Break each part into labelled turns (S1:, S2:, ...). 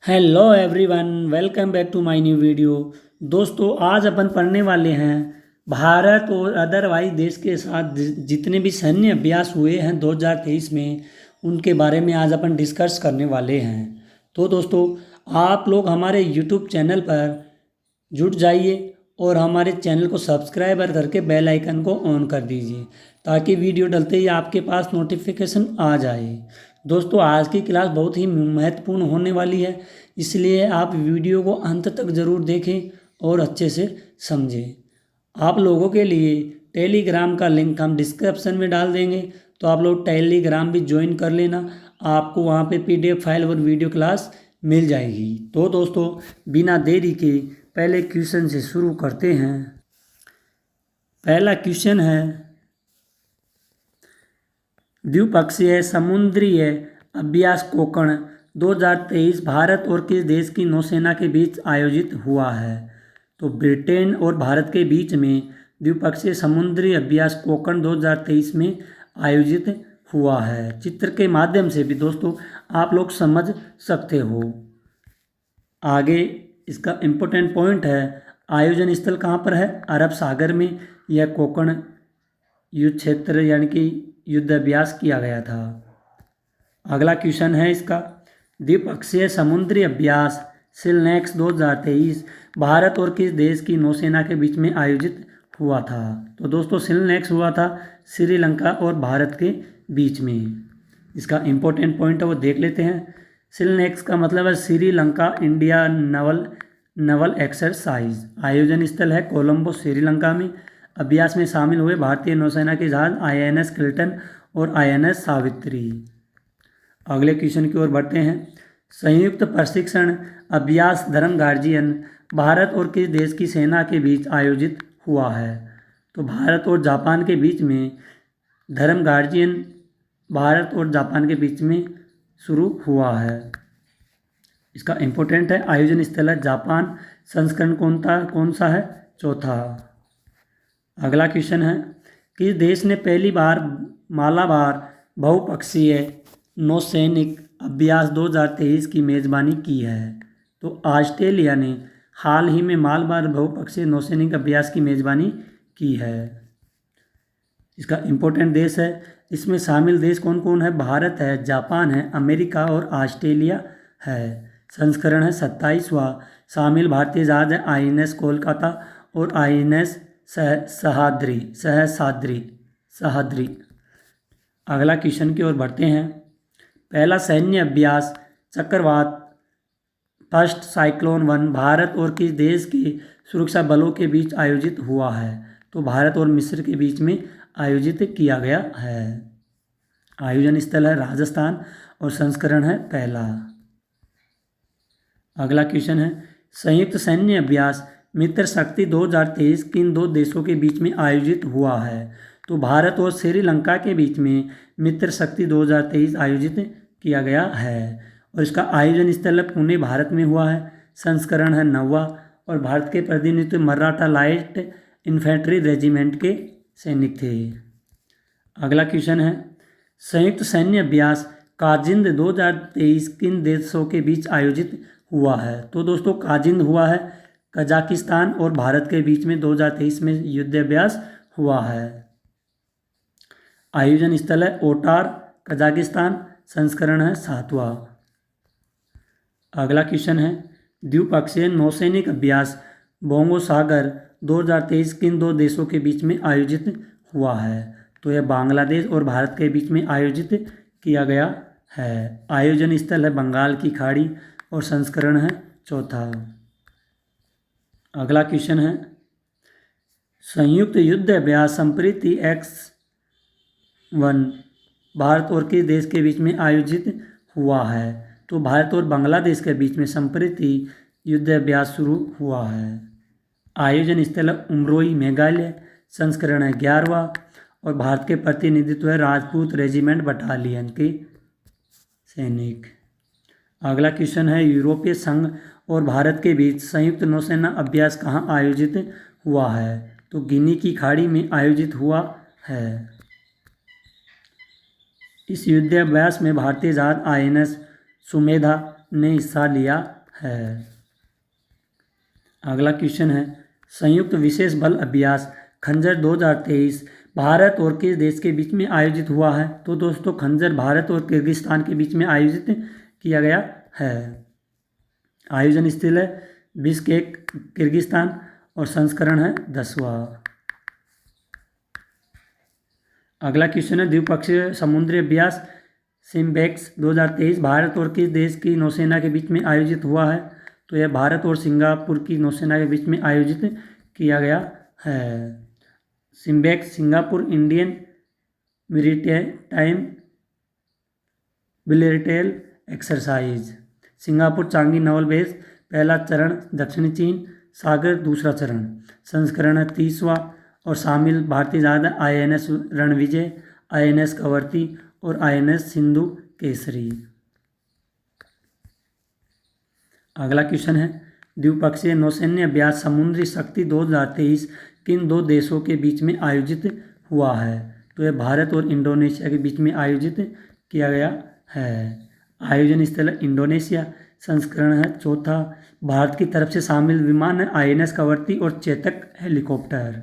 S1: Hello everyone, welcome back to my new video. दोस्तों, आज अपन पढ़ने वाले हैं भारत और अदरवाइज देश के साथ जितने भी सैन्य अभ्यास हुए हैं 2023 में, उनके बारे में आज अपन डिस्कस करने वाले हैं। तो दोस्तों, आप लोग हमारे यूट्यूब चैनल पर जुट जाइए और हमारे चैनल को सब्सक्राइबर करके बेल आइकन को ऑन कर दीजिए ताकि वीडियो डलते ही आपके पास नोटिफिकेशन आ जाए। दोस्तों, आज की क्लास बहुत ही महत्वपूर्ण होने वाली है, इसलिए आप वीडियो को अंत तक ज़रूर देखें और अच्छे से समझें। आप लोगों के लिए टेलीग्राम का लिंक हम डिस्क्रिप्शन में डाल देंगे, तो आप लोग टेलीग्राम भी ज्वाइन कर लेना। आपको वहाँ पे पीडीएफ फाइल और वीडियो क्लास मिल जाएगी। तो दोस्तों, बिना देरी के पहले क्वेश्चन से शुरू करते हैं। पहला क्वेश्चन है, द्विपक्षीय समुद्रीय अभ्यास कोकण 2023 भारत और किस देश की नौसेना के बीच आयोजित हुआ है? तो ब्रिटेन और भारत के बीच में द्विपक्षीय समुद्री अभ्यास कोकण 2023 में आयोजित हुआ है। चित्र के माध्यम से भी दोस्तों आप लोग समझ सकते हो। आगे इसका इम्पोर्टेंट पॉइंट है, आयोजन स्थल कहाँ पर है? अरब सागर में यह कोकण युद्ध क्षेत्र यानी कि युद्ध अभ्यास किया गया था। अगला क्वेश्चन है इसका, द्विपक्षीय समुद्री अभ्यास सिलनेक्स 2023 भारत और किस देश की नौसेना के बीच में आयोजित हुआ था? तो दोस्तों, सिलनेक्स हुआ था श्रीलंका और भारत के बीच में। इसका इम्पोर्टेंट पॉइंट है वो देख लेते हैं। सिलनेक्स का मतलब है श्रीलंका इंडिया नवल एक्सरसाइज। आयोजन स्थल है कोलंबो श्रीलंका में। अभ्यास में शामिल हुए भारतीय नौसेना के जहाज INS किल्टन और INS सावित्री। अगले क्वेश्चन की ओर बढ़ते हैं। संयुक्त प्रशिक्षण अभ्यास धर्म गार्जियन भारत और किस देश की सेना के बीच आयोजित हुआ है? तो भारत और जापान के बीच में धर्म गार्जियन भारत और जापान के बीच में शुरू हुआ है। इसका इम्पोर्टेंट है, आयोजन स्थल है जापान। संस्करण कौन सा है? चौथा। अगला क्वेश्चन है, किस देश ने पहली बार मालाबार बहुपक्षीय नौसैनिक अभ्यास 2023 की मेज़बानी की है? तो ऑस्ट्रेलिया ने हाल ही में मालाबार बहुपक्षीय नौसैनिक अभ्यास की मेज़बानी की है। इसका इम्पोर्टेंट देश है, इसमें शामिल देश कौन कौन है? भारत है, जापान है, अमेरिका और ऑस्ट्रेलिया है। संस्करण है 27वां। शामिल भारतीय जहाज है INS कोलकाता और INS सहाद्री। अगला क्वेश्चन की ओर बढ़ते हैं। पहला सैन्य अभ्यास चक्रवात फर्स्ट साइक्लोन 1 भारत और किस देश के सुरक्षा बलों के बीच आयोजित हुआ है? तो भारत और मिस्र के बीच में आयोजित किया गया है। आयोजन स्थल है राजस्थान और संस्करण है पहला। अगला क्वेश्चन है, संयुक्त सैन्य अभ्यास मित्र शक्ति 2023 किन दो देशों के बीच में आयोजित हुआ है? तो भारत और श्रीलंका के बीच में मित्र शक्ति 2023 आयोजित किया गया है और इसका आयोजन स्थल पुणे भारत में हुआ है। संस्करण है 9वां और भारत के प्रतिनिधित्व मराठा लाइट इन्फेंट्री रेजिमेंट के सैनिक थे। अगला क्वेश्चन है, संयुक्त सैन्य अभ्यास काजिंद 2023 किन देशों के बीच आयोजित हुआ है? तो दोस्तों, काजिंद हुआ है कजाकिस्तान और भारत के बीच में 2023 में युद्ध अभ्यास हुआ है। आयोजन स्थल है ओटार कजाकिस्तान। संस्करण है 7वां। अगला क्वेश्चन है, द्विपक्षीय नौसैनिक अभ्यास बोंगो सागर 2023 किन दो देशों के बीच में आयोजित हुआ है? तो यह बांग्लादेश और भारत के बीच में आयोजित किया गया है। आयोजन स्थल है बंगाल की खाड़ी और संस्करण है चौथा। अगला क्वेश्चन है, संयुक्त युद्ध अभ्यास संप्रीति X1 भारत और किस देश के बीच में आयोजित हुआ है? तो भारत और बांग्लादेश के बीच में संप्रीति युद्ध अभ्यास शुरू हुआ है। आयोजन स्थल उमरोई मेघालय। संस्करण है 11वां और भारत के प्रतिनिधित्व है राजपूत रेजिमेंट बटालियन के सैनिक। अगला क्वेश्चन है, यूरोपीय संघ और भारत के बीच संयुक्त नौसेना अभ्यास कहाँ आयोजित हुआ है? तो गिनी की खाड़ी में आयोजित हुआ है। इस युद्धाभ्यास में भारतीय जहाज INS सुमेधा ने हिस्सा लिया है। अगला क्वेश्चन है, संयुक्त विशेष बल अभ्यास खंजर 2023 भारत और किस देश के बीच में आयोजित हुआ है? तो दोस्तों खंजर भारत और किर्गिस्तान के बीच में आयोजित किया गया है। आयोजन स्थल है बिश्केक किर्गिस्तान और संस्करण है 10वां। अगला क्वेश्चन है, द्विपक्षीय समुद्री अभ्यास सिम्बेक्स 2023 भारत और किस देश की नौसेना के बीच में आयोजित हुआ है? तो यह भारत और सिंगापुर की नौसेना के बीच में आयोजित किया गया है। SIMBEX Singapore Indian maritime bilateral exercise. Singapore Changi naval base पहला चरण, दक्षिणी चीन सागर दूसरा चरण, संस्करण है 30वां और शामिल भारतीय जहाज INS रणविजय, INS कवरती और INS सिंधु केसरी। अगला क्वेश्चन है, द्विपक्षीय नौसैन्य अभ्यास समुद्री शक्ति 2023 किन दो देशों के बीच में आयोजित हुआ है? तो यह भारत और इंडोनेशिया के बीच में आयोजित किया गया है। आयोजन स्थल है इंडोनेशिया, संस्करण है 4था, भारत की तरफ से शामिल विमान है INS कवरती और चेतक हेलीकॉप्टर।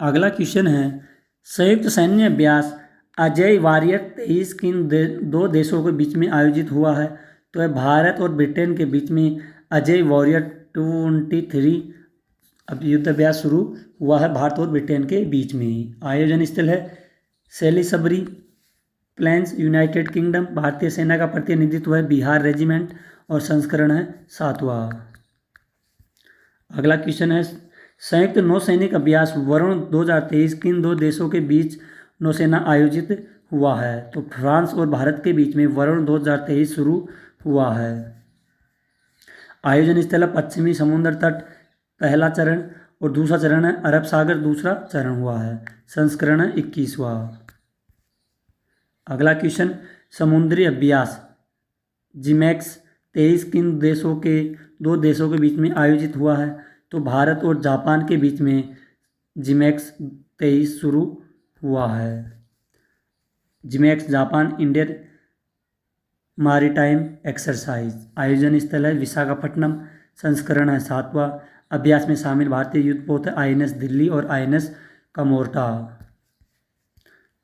S1: अगला क्वेश्चन है, संयुक्त सैन्य अभ्यास अजय वॉरियर 23 किन दो देशों के बीच में आयोजित हुआ है? तो यह भारत और ब्रिटेन के बीच में अजय वॉरियर 23 अब युद्ध अभ्यास शुरू हुआ है भारत और ब्रिटेन के बीच में। आयोजन स्थल है सेलिसबरी प्लेन्स यूनाइटेड किंगडम, भारतीय सेना का प्रतिनिधित्व है बिहार रेजिमेंट और संस्करण है 7वां। अगला क्वेश्चन है, संयुक्त नौसैनिक अभ्यास वरुण 2023 किन दो देशों के बीच नौसेना आयोजित हुआ है? तो फ्रांस और भारत के बीच में वरुण 2023 शुरू हुआ है। आयोजन स्थल पश्चिमी समुद्र तट पहला चरण और दूसरा चरण है अरब सागर दूसरा चरण हुआ है, संस्करण है 21वां। अगला क्वेश्चन, समुद्री अभ्यास जिमैक्स 23 किन दो देशों के बीच में आयोजित हुआ है? तो भारत और जापान के बीच में जिमैक्स 23 शुरू हुआ है। JIMEX Japan Indian maritime exercise. आयोजन स्थल है विशाखापट्टनम, संस्करण है 7वां। अभ्यास में शामिल भारतीय युद्धपोत है INS दिल्ली और INS कमोर्टा।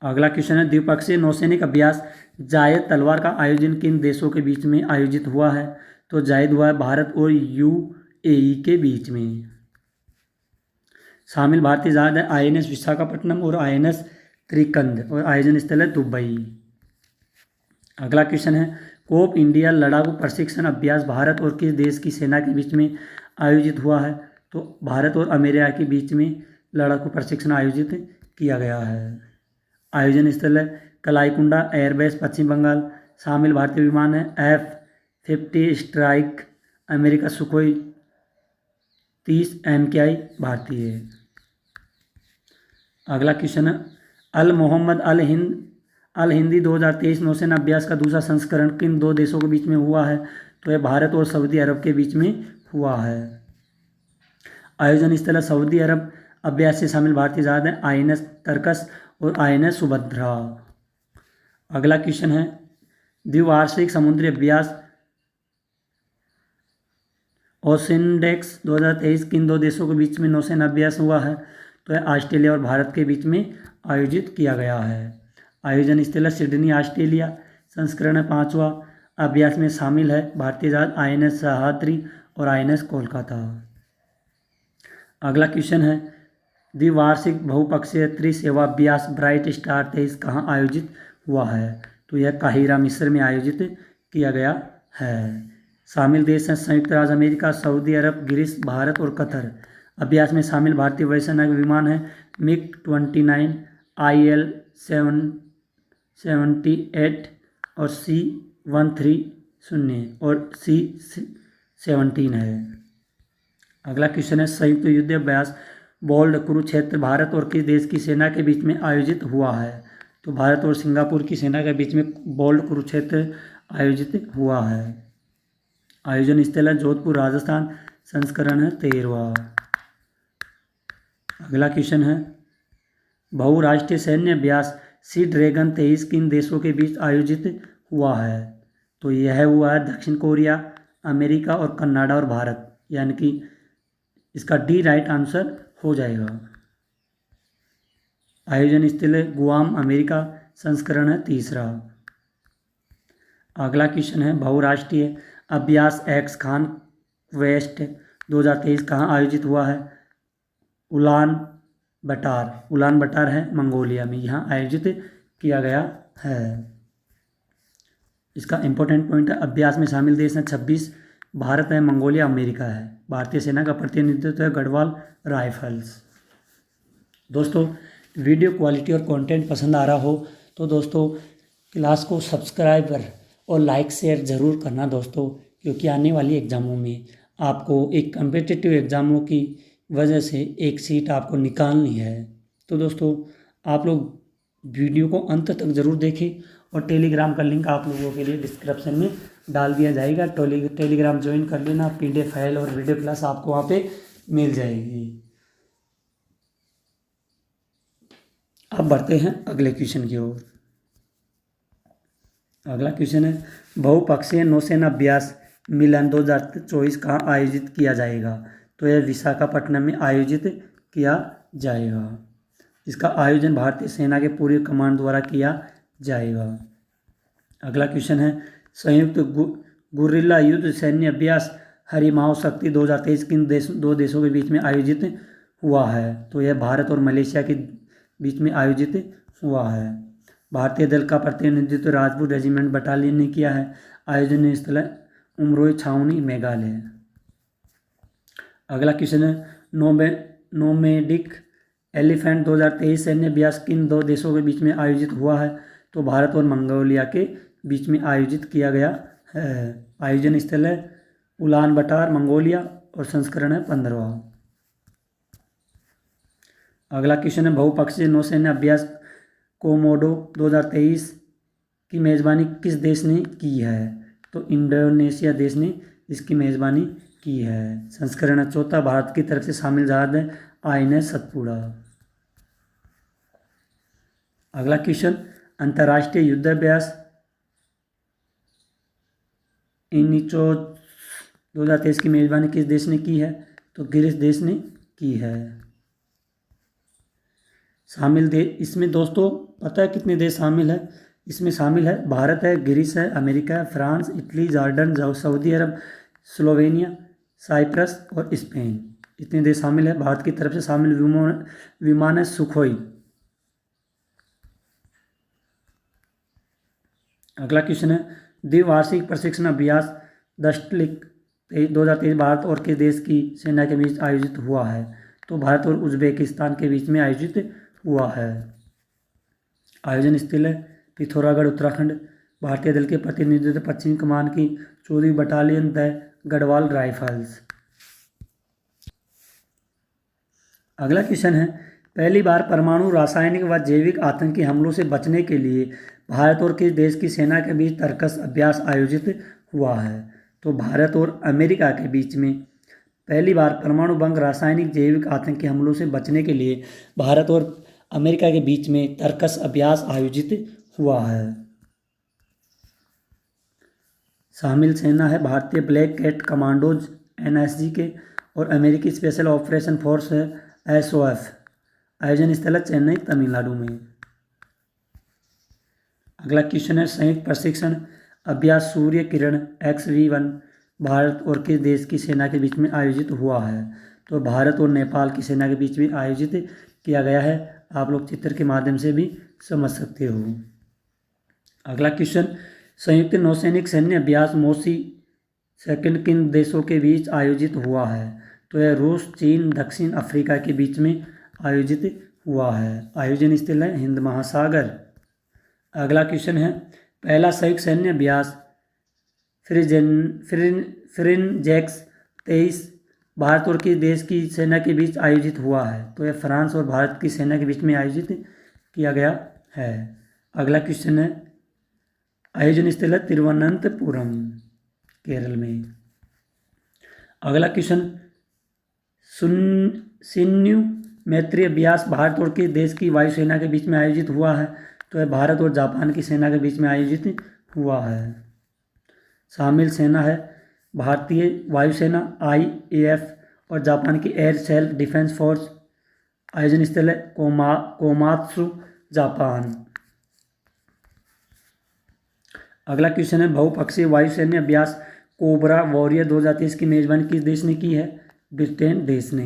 S1: अगला क्वेश्चन है, द्विपक्षीय नौसैनिक अभ्यास जायद तलवार का आयोजन किन देशों के बीच में आयोजित हुआ है? तो जायद हुआ है भारत और UAE के बीच में। शामिल भारतीय जहाज है INS विशाखापट्टनम और INS त्रिकंद और आयोजन स्थल है दुबई। अगला क्वेश्चन है, कोप इंडिया लड़ाकू प्रशिक्षण अभ्यास भारत और किस देश की सेना के बीच में आयोजित हुआ है? तो भारत और अमेरिका के बीच में लड़ाकू प्रशिक्षण आयोजित किया गया है। आयोजन स्थल है कलाईकुंडा एयरबेस पश्चिम बंगाल। शामिल भारतीय विमान है F-50 strike, America Sukhoi 30 MKI भारतीय। अगला क्वेश्चन है, अल मोहम्मद अल हिंदी 2023 नौसेना अभ्यास का दूसरा संस्करण किन दो देशों के बीच में हुआ है? तो यह भारत और सऊदी अरब के बीच में हुआ है। आयोजन स्थल है सऊदी अरब। अभ्यास से शामिल भारतीय जहाज है INS तरकस और INS सुभद्रा। अगला क्वेश्चन है, द्विवार्षिक समुद्री अभ्यास ओसिनडेक्स 2023 किन दो देशों के बीच में नौसेना अभ्यास हुआ है? तो यह ऑस्ट्रेलिया और भारत के बीच में आयोजित किया गया है। आयोजन स्थल है सिडनी ऑस्ट्रेलिया, संस्करण है 5वां। अभ्यास में शामिल है भारतीय जहाज INS सह्याद्री और INS कोलकाता। अगला क्वेश्चन है, द्विवार्षिक बहुपक्षीय त्रिसेवा अभ्यास ब्राइट स्टार 23 कहाँ आयोजित हुआ है? तो यह काहिरा मिस्र में आयोजित किया गया है। शामिल देश हैं संयुक्त राज्य अमेरिका, सऊदी अरब, ग्रीस, भारत और कतर। अभ्यास में शामिल भारतीय वायुसेना के विमान है MiG-29, IL-78 और C-130 और C-17 है। अगला क्वेश्चन है, संयुक्त युद्ध अभ्यास बोल्ड कुरुक्षेत्र भारत और किस देश की सेना के बीच में आयोजित हुआ है? तो भारत और सिंगापुर की सेना के बीच में बोल्ड कुरुक्षेत्र आयोजित हुआ है। आयोजन स्थल है जोधपुर राजस्थान, संस्करण है 13वां। अगला क्वेश्चन है, बहुराष्ट्रीय सैन्य अभ्यास सी ड्रैगन 23 किन देशों के बीच आयोजित हुआ है। तो यह हुआ है दक्षिण कोरिया, अमेरिका और कनाडा और भारत, यानी कि इसका डी राइट आंसर हो जाएगा। आयोजन स्थल है गुआम, अमेरिका। संस्करण है तीसरा। अगला क्वेश्चन है बहुराष्ट्रीय अभ्यास एक्स खान वेस्ट 2023 कहाँ आयोजित हुआ है? उलान बटार है मंगोलिया में, यहाँ आयोजित किया गया है। इसका इंपॉर्टेंट पॉइंट है अभ्यास में शामिल देश हैं 26, भारत है, मंगोलिया, अमेरिका है। भारतीय सेना का प्रतिनिधित्व है गढ़वाल राइफल्स। दोस्तों वीडियो क्वालिटी और कंटेंट पसंद आ रहा हो तो दोस्तों क्लास को सब्सक्राइब और लाइक शेयर ज़रूर करना दोस्तों, क्योंकि आने वाली एग्ज़ामों में आपको एक कम्पिटिटिव एग्ज़ामों की वजह से एक सीट आपको निकालनी है। तो दोस्तों आप लोग वीडियो को अंत तक ज़रूर देखें और टेलीग्राम का लिंक आप लोगों के लिए डिस्क्रिप्शन में डाल दिया जाएगा। टेलीग्राम ज्वाइन कर लेना, PDF फाइल और वीडियो क्लास आपको वहाँ पे मिल जाएगी। अब बढ़ते हैं अगले क्वेश्चन की ओर। अगला क्वेश्चन है बहुपक्षीय नौसेना अभ्यास मिलन 2024 कहाँ आयोजित किया जाएगा? तो यह विशाखापट्टनम में आयोजित किया जाएगा। इसका आयोजन भारतीय सेना के पूर्व कमांड द्वारा किया जाएगा। अगला क्वेश्चन है संयुक्त गुरिल्ला युद्ध सैन्य अभ्यास हरिमाओ शक्ति 2023 किन दो देशों के बीच में आयोजित हुआ है? तो यह भारत और मलेशिया के बीच में आयोजित हुआ है। भारतीय दल का प्रतिनिधित्व राजपूत रेजिमेंट बटालियन ने किया है। आयोजन स्थल है उमरोई छावनी, मेघालय। अगला क्वेश्चन है नोमेडिक एलिफेंट 2023 सैन्य अभ्यास किन दो देशों के बीच में आयोजित हुआ है? तो भारत और मंगोलिया के बीच में आयोजित किया गया है। आयोजन स्थल है उलान बटार, मंगोलिया और संस्करण है 15वां। अगला क्वेश्चन है बहुपक्षीय नौसैन्य अभ्यास कोमोडो 2023 की मेज़बानी किस देश ने की है? तो इंडोनेशिया देश ने इसकी मेज़बानी की है। संस्करण चौथा, भारत की तरफ से शामिल जहाज है INS सतपुड़ा। अगला क्वेश्चन अंतर्राष्ट्रीय युद्धाभ्यास इनिचो 2023 की मेज़बानी किस देश ने की है? तो ग्रीस देश ने की है। शामिल देश इसमें दोस्तों पता है कितने देश शामिल है? इसमें शामिल है भारत है, ग्रीस है, अमेरिका है, फ्रांस, इटली, जॉर्डन, सऊदी अरब, स्लोवेनिया, साइप्रस और स्पेन। इतने देश शामिल है। भारत की तरफ से शामिल विमान है सुखोई। अगला क्वेश्चन है द्विवार्षिक प्रशिक्षण अभ्यास दशलिक 2023 भारत और किस देश की सेना के बीच आयोजित हुआ है? तो भारत और उज्बेकिस्तान के बीच में आयोजित हुआ है। आयोजन स्थल है पिथौरागढ़, उत्तराखंड। भारतीय दल के प्रतिनिधित्व पश्चिमी कमान की 14वीं बटालियन तय गढ़वाल राइफल्स। अगला क्वेश्चन है पहली बार परमाणु, रासायनिक व जैविक आतंकी हमलों से बचने के लिए भारत और किस देश की सेना के बीच तर्कस अभ्यास आयोजित हुआ है? तो भारत और अमेरिका के बीच में पहली बार परमाणु बम, रासायनिक जैविक आतंकी हमलों से बचने के लिए भारत और अमेरिका के बीच में तर्कस अभ्यास आयोजित हुआ है। शामिल सेना है भारतीय ब्लैक कैट कमांडोज NSG के और अमेरिकी स्पेशल ऑपरेशन फोर्स है SOF। आयोजन स्थल है चेन्नई, तमिलनाडु में। अगला क्वेश्चन है संयुक्त प्रशिक्षण अभ्यास सूर्य किरण XV1 भारत और किस देश की सेना के बीच में आयोजित हुआ है? तो भारत और नेपाल की सेना के बीच में आयोजित किया गया है। आप लोग चित्र के माध्यम से भी समझ सकते हो। अगला क्वेश्चन संयुक्त नौसैनिक सैन्य अभ्यास मोसी सेकंड किन देशों के बीच आयोजित हुआ है? तो यह रूस, चीन, दक्षिण अफ्रीका के बीच में आयोजित हुआ है। आयोजन स्थल है हिंद महासागर। अगला क्वेश्चन है पहला संयुक्त सैन्य अभ्यास फ्रिंजेक्स 23 भारत और किस देश की सेना के बीच आयोजित हुआ है? तो यह फ्रांस और भारत की सेना के बीच में आयोजित किया गया है। अगला क्वेश्चन है आयोजन स्थल है तिरुवनंतपुरम, केरल में। अगला क्वेश्चन शिन्यू मैत्री अभ्यास भारत और किस देश की वायुसेना के बीच में आयोजित हुआ है? तो यह भारत और जापान की सेना के बीच में आयोजित हुआ है। शामिल सेना है भारतीय वायुसेना IAF और जापान की एयर सेल्फ डिफेंस फोर्स। आयोजन स्थल है कोमात्सु जापान। अगला क्वेश्चन है बहुपक्षीय वायुसैन्य अभ्यास कोबरा वॉरियर 2023 की मेजबानी किस देश ने की है? ब्रिटेन देश ने।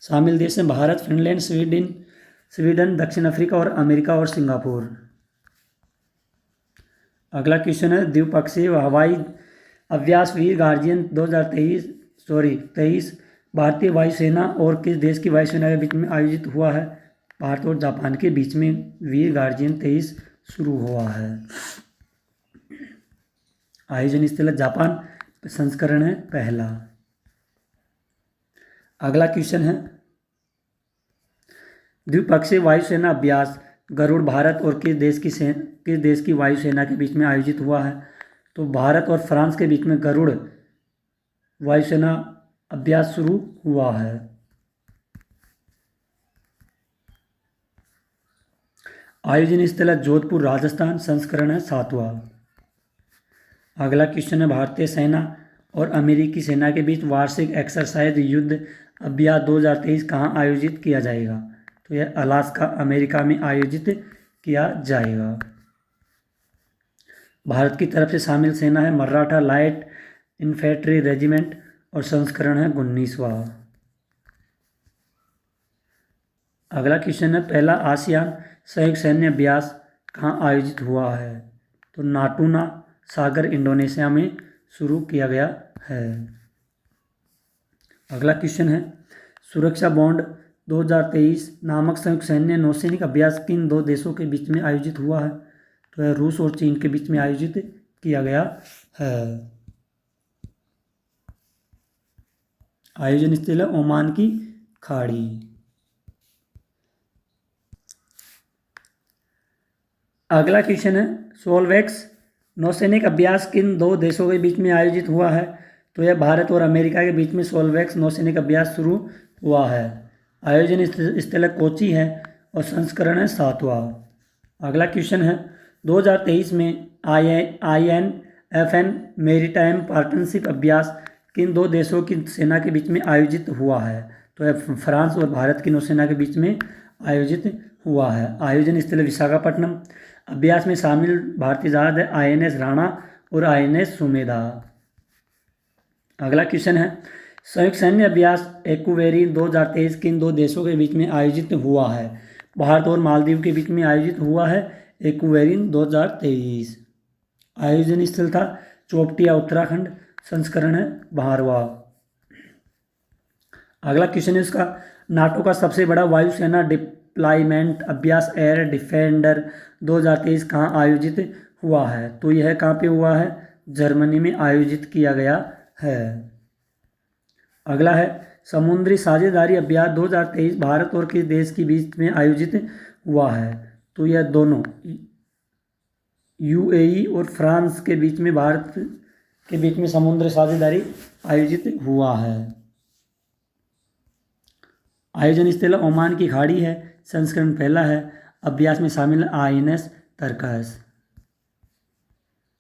S1: शामिल देश हैं भारत, फिनलैंड, स्वीडन, दक्षिण अफ्रीका और अमेरिका और सिंगापुर। अगला क्वेश्चन है द्विपक्षीय हवाई अभ्यास वीर गार्जियन 2023 भारतीय वायुसेना और किस देश की वायुसेना के बीच में आयोजित हुआ है? भारत और जापान के बीच में वीर गार्जियन 23 शुरू हुआ है। आयोजन स्थल जापान, संस्करण है पहला। अगला क्वेश्चन है द्विपक्षीय वायुसेना अभ्यास गरुड़ भारत और किस देश की वायुसेना के बीच में आयोजित हुआ है? तो भारत और फ्रांस के बीच में गरुड़ वायुसेना अभ्यास शुरू हुआ है। आयोजन स्थल जोधपुर राजस्थान, संस्करण है 7वां। अगला क्वेश्चन है भारतीय सेना और अमेरिकी सेना के बीच वार्षिक एक्सरसाइज युद्ध अभ्यास 2023 कहाँ आयोजित किया जाएगा? तो यह अलास्का, अमेरिका में आयोजित किया जाएगा। भारत की तरफ से शामिल सेना है मराठा लाइट इन्फेंट्री रेजिमेंट और संस्करण है 19वां। अगला क्वेश्चन है पहला आसियान संयुक्त सैन्य अभ्यास कहाँ आयोजित हुआ है? तो नाटूना सागर, इंडोनेशिया में शुरू किया गया है। अगला क्वेश्चन है सुरक्षा बॉन्ड 2023 नामक संयुक्त सैन्य नौसैनिक अभ्यास किन दो देशों के बीच में आयोजित हुआ है? तो यह रूस और चीन के बीच में आयोजित किया गया है। आयोजन स्थल है ओमान की खाड़ी। अगला क्वेश्चन है सोलवेक्स नौसैनिक अभ्यास किन दो देशों के बीच में आयोजित हुआ है? तो यह भारत और अमेरिका के बीच में सोलवेक्स नौसैनिक अभ्यास शुरू हुआ है। आयोजन स्थल कोची है और संस्करण है 7वां। अगला क्वेश्चन है 2023 में INFN मेरीटाइम पार्टनरशिप अभ्यास किन दो देशों की सेना के बीच में आयोजित हुआ है? तो यह फ्रांस और भारत की नौसेना के बीच में आयोजित हुआ है। आयोजन स्थल विशाखापट्टनम। अभ्यास में शामिल भारतीय जहाज है INS राणा और INS सुमेधा। अगला क्वेश्चन है संयुक्त सैन्य अभ्यास एक्वेरी 2023 किन दो देशों के बीच में आयोजित हुआ है? भारत और मालदीव के बीच में आयोजित हुआ है एक्वेरिन 2023। आयोजन स्थल था चौपटिया, उत्तराखंड, संस्करण है 12वां। अगला क्वेश्चन है इसका नाटो का सबसे बड़ा वायुसेना डिप्लॉयमेंट अभ्यास एयर डिफेंडर 2023 कहाँ आयोजित हुआ है? तो यह कहाँ पे हुआ है? जर्मनी में आयोजित किया गया है। अगला है समुद्री साझेदारी अभ्यास 2023 भारत और किस देश के बीच में आयोजित हुआ है? तो यह दोनों UAE और फ्रांस के बीच में भारत के बीच में समुद्री साझेदारी आयोजित हुआ है। आयोजन स्थल ओमान की खाड़ी है, संस्करण पहला है। अभ्यास में शामिल INS तरकस।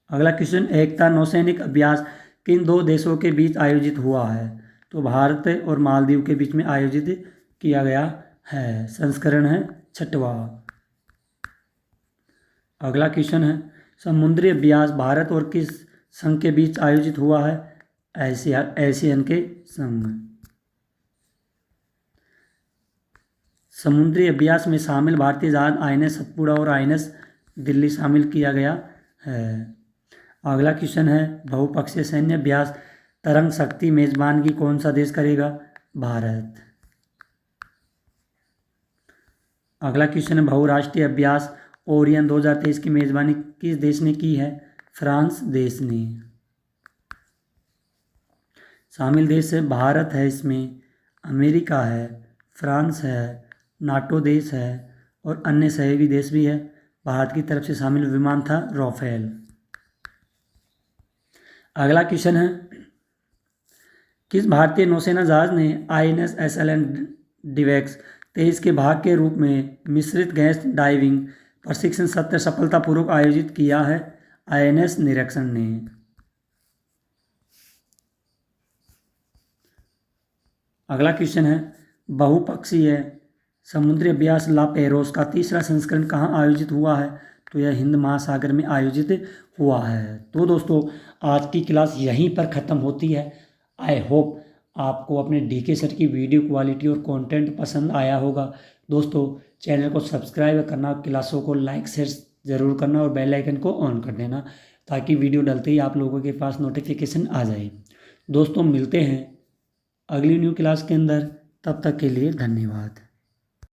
S1: अगला क्वेश्चन एकता नौसैनिक अभ्यास किन दो देशों के बीच आयोजित हुआ है? तो भारत और मालदीव के बीच में आयोजित किया गया है। संस्करण है 6वां। अगला क्वेश्चन है समुद्री अभ्यास भारत और किस संघ के बीच आयोजित हुआ है? एशियन के संघ। समुद्री अभ्यास में शामिल भारतीय जहाज INS सतपुड़ा और INS दिल्ली शामिल किया गया है। अगला क्वेश्चन है बहुपक्षीय सैन्य अभ्यास तरंग शक्ति मेजबानगी कौन सा देश करेगा? भारत। अगला क्वेश्चन है बहुराष्ट्रीय अभ्यास ओरियन 2023 की मेजबानी किस देश ने की है? फ्रांस देश ने। शामिल देश है भारत है, इसमें अमेरिका है, फ्रांस है, नाटो देश है और अन्य सहयोगी देश भी है। भारत की तरफ से शामिल विमान था राफेल। अगला क्वेश्चन है किस भारतीय नौसेना जहाज ने INS SLN DIVEX 23 के भाग के रूप में मिश्रित गैस डाइविंग प्रशिक्षण सत्र सफलतापूर्वक आयोजित किया है? INS निरीक्षण ने। अगला क्वेश्चन है, बहुपक्षीय समुद्री अभ्यास ला पेरोस का तीसरा संस्करण कहाँ आयोजित हुआ है? तो यह हिंद महासागर में आयोजित हुआ है। तो दोस्तों आज की क्लास यहीं पर ख़त्म होती है। आई होप आपको अपने DK सर की वीडियो क्वालिटी और कंटेंट पसंद आया होगा। दोस्तों चैनल को सब्सक्राइब करना, क्लासों को लाइक शेयर ज़रूर करना और बेल आइकन को ऑन कर देना ताकि वीडियो डलते ही आप लोगों के पास नोटिफिकेशन आ जाए। दोस्तों मिलते हैं अगली न्यू क्लास के अंदर, तब तक के लिए धन्यवाद।